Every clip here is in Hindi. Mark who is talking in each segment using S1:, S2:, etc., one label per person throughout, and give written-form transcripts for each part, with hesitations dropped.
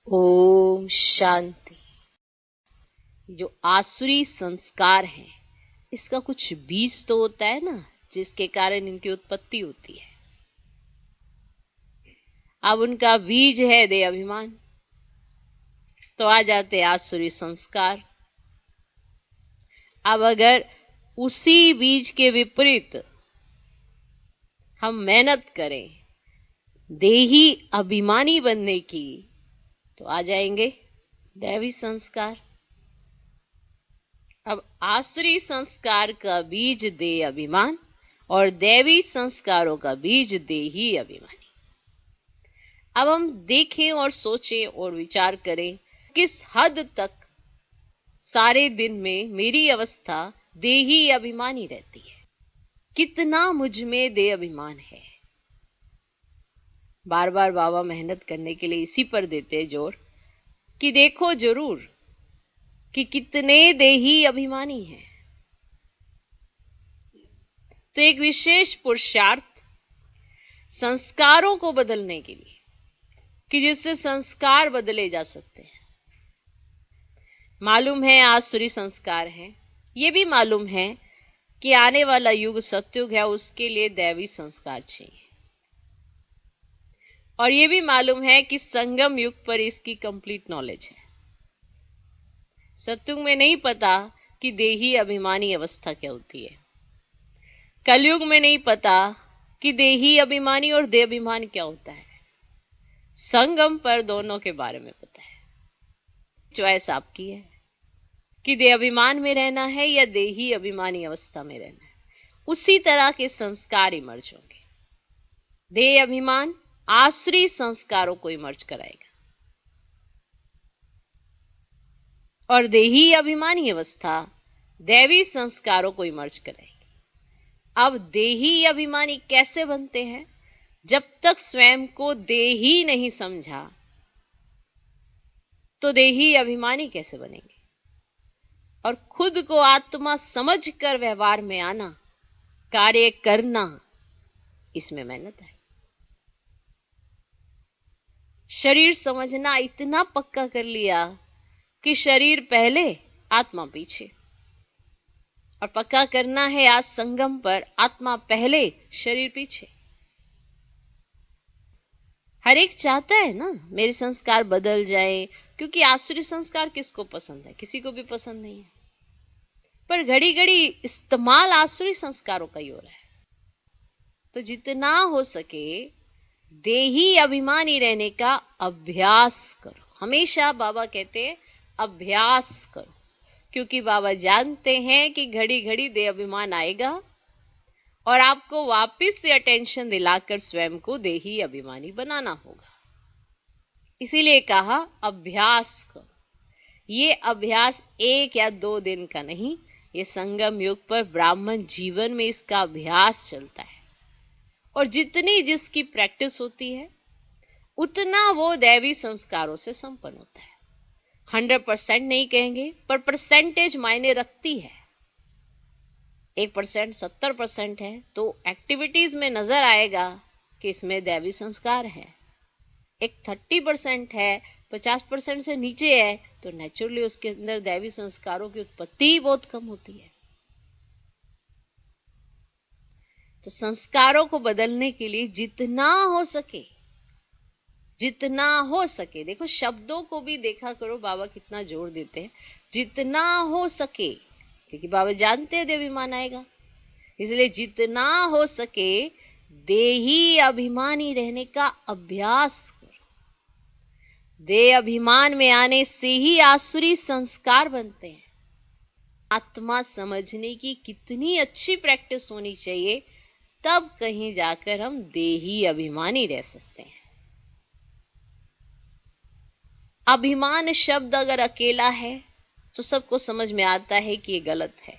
S1: ओम शांति। जो आसुरी संस्कार है, इसका कुछ बीज तो होता है ना, जिसके कारण इनकी उत्पत्ति होती है। अब उनका बीज है देह अभिमान, तो आ जाते आसुरी संस्कार। अब अगर उसी बीज के विपरीत हम मेहनत करें देही अभिमानी बनने की, तो आ जाएंगे दैवी संस्कार। अब आसुरी संस्कार का बीज देह अभिमान और दैवी संस्कारों का बीज देही अभिमानी। अब हम देखें और सोचें और विचार करें, किस हद तक सारे दिन में मेरी अवस्था देही अभिमानी रहती है, कितना मुझ में देह अभिमान है। बार बार बाबा मेहनत करने के लिए इसी पर देते जोर कि देखो जरूर कि कितने देही अभिमानी हैं। तो एक विशेष पुरुषार्थ संस्कारों को बदलने के लिए, कि जिससे संस्कार बदले जा सकते हैं। मालूम है आसुरी संस्कार है, ये भी मालूम है कि आने वाला युग सतयुग है, उसके लिए दैवी संस्कार चाहिए। और ये भी मालूम है कि संगम युग पर इसकी कंप्लीट नॉलेज है। सतयुग में नहीं पता कि देही अभिमानी अवस्था क्या होती है, कलयुग में नहीं पता कि देही अभिमानी और देह अभिमान क्या होता है। संगम पर दोनों के बारे में पता है। चॉइस आपकी है कि देह अभिमान में रहना है या देही अभिमानी अवस्था में रहना है। उसी तरह के संस्कार इमर्ज होंगे। देह अभिमान आसुरी संस्कारों को इमर्ज कराएगा और देही अभिमानी अवस्था दैवी संस्कारों को इमर्ज कराएगी। अब देही अभिमानी कैसे बनते हैं? जब तक स्वयं को देही नहीं समझा, तो देही अभिमानी कैसे बनेंगे? और खुद को आत्मा समझकर व्यवहार में आना, कार्य करना, इसमें मेहनत है। शरीर समझना इतना पक्का कर लिया कि शरीर पहले आत्मा पीछे, और पक्का करना है आज संगम पर आत्मा पहले शरीर पीछे। हर एक चाहता है ना मेरे संस्कार बदल जाए, क्योंकि आसुरी संस्कार किसको पसंद है? किसी को भी पसंद नहीं है। पर घड़ी घड़ी इस्तेमाल आसुरी संस्कारों का ही हो रहा है। तो जितना हो सके देही अभिमानी रहने का अभ्यास करो। हमेशा बाबा कहते हैं अभ्यास करो, क्योंकि बाबा जानते हैं कि घड़ी घड़ी देह अभिमान आएगा और आपको वापस से अटेंशन दिलाकर स्वयं को देही अभिमानी बनाना होगा। इसीलिए कहा अभ्यास करो। ये अभ्यास 1 या 2 दिन का नहीं, ये संगम युग पर ब्राह्मण जीवन में इसका अभ्यास चलता है। और जितनी जिसकी प्रैक्टिस होती है, उतना वो दैवी संस्कारों से संपन्न होता है। 100% नहीं कहेंगे, पर परसेंटेज मायने रखती है। 1% 70% है तो एक्टिविटीज में नजर आएगा कि इसमें दैवी संस्कार है। एक 30% है, 50% से नीचे है, तो नेचुरली उसके अंदर दैवी संस्कारों की उत्पत्ति बहुत कम होती है। तो संस्कारों को बदलने के लिए जितना हो सके, देखो शब्दों को भी देखा करो, बाबा कितना जोर देते हैं, जितना हो सके, क्योंकि बाबा जानते हैं देह अभिमान आएगा। इसलिए जितना हो सके देही अभिमानी रहने का अभ्यास करो। देह अभिमान में आने से ही आसुरी संस्कार बनते हैं। आत्मा समझने की कितनी अच्छी प्रैक्टिस होनी चाहिए, तब कहीं जाकर हम देही अभिमानी रह सकते हैं। अभिमान शब्द अगर अकेला है तो सबको समझ में आता है कि ये गलत है।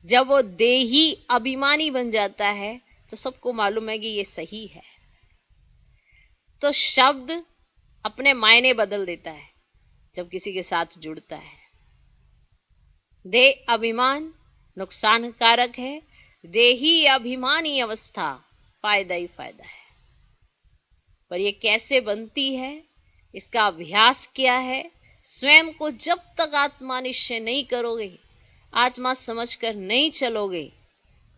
S1: जब वो देही अभिमानी बन जाता है तो सबको मालूम है कि ये सही है। तो शब्द अपने मायने बदल देता है जब किसी के साथ जुड़ता है। देह अभिमान नुकसानकारक है, देही अभिमानी अवस्था फायदा ही फायदा है। पर ये कैसे बनती है, इसका अभ्यास क्या है? स्वयं को जब तक आत्मा निश्चय नहीं करोगे, आत्मा समझकर नहीं चलोगे,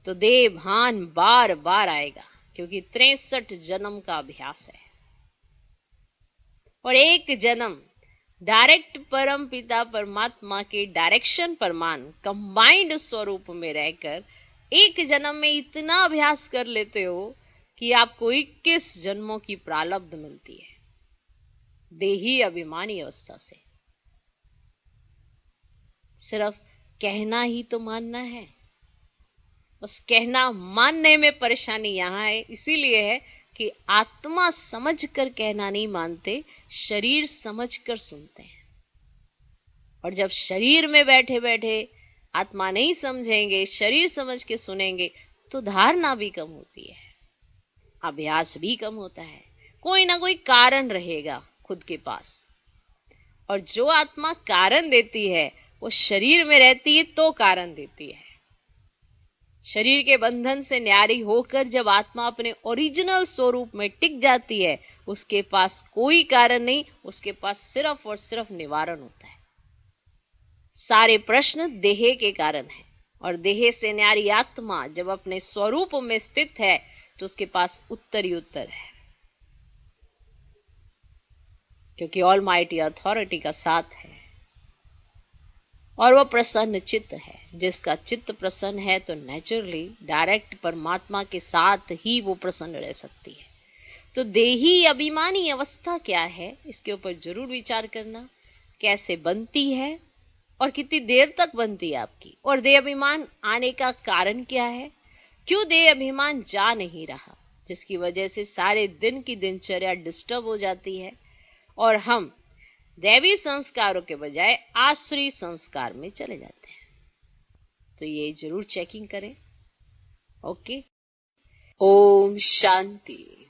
S1: तो देह भान बार बार आएगा, क्योंकि 63 जन्म का अभ्यास है। और एक जन्म डायरेक्ट परम पिता परमात्मा के डायरेक्शन परमान कंबाइंड स्वरूप में रहकर एक जन्म में इतना अभ्यास कर लेते हो कि आपको 21 जन्मों की प्रारब्ध मिलती है, देही अभिमानी अवस्था से। सिर्फ कहना ही तो मानना है, बस कहना मानने में परेशानी यहां है, इसीलिए है कि आत्मा समझकर कहना नहीं मानते, शरीर समझकर सुनते हैं। और जब शरीर में बैठे बैठे आत्मा नहीं समझेंगे, शरीर समझ के सुनेंगे, तो धारणा भी कम होती है, अभ्यास भी कम होता है, कोई ना कोई कारण रहेगा खुद के पास। और जो आत्मा कारण देती है वो शरीर में रहती है तो कारण देती है। शरीर के बंधन से न्यारी होकर जब आत्मा अपने ओरिजिनल स्वरूप में टिक जाती है, उसके पास कोई कारण नहीं, उसके पास सिर्फ और सिर्फ निवारण होता है। सारे प्रश्न देह के कारण है, और देह से न्यारी आत्मा जब अपने स्वरूप में स्थित है तो उसके पास उत्तर ही उत्तर है, क्योंकि ऑलमाइटी अथॉरिटी का साथ है और वह प्रसन्न चित्त है। जिसका चित्त प्रसन्न है तो नेचुरली डायरेक्ट परमात्मा के साथ ही वो प्रसन्न रह सकती है। तो देही अभिमानी अवस्था क्या है, इसके ऊपर जरूर विचार करना, कैसे बनती है और कितनी देर तक बनती है आपकी, और देह अभिमान आने का कारण क्या है, क्यों देह अभिमान जा नहीं रहा, जिसकी वजह से सारे दिन की दिनचर्या डिस्टर्ब हो जाती है और हम दैवी संस्कारों के बजाय आसुरी संस्कार में चले जाते हैं। तो ये जरूर चेकिंग करें। ओके, ओम शांति।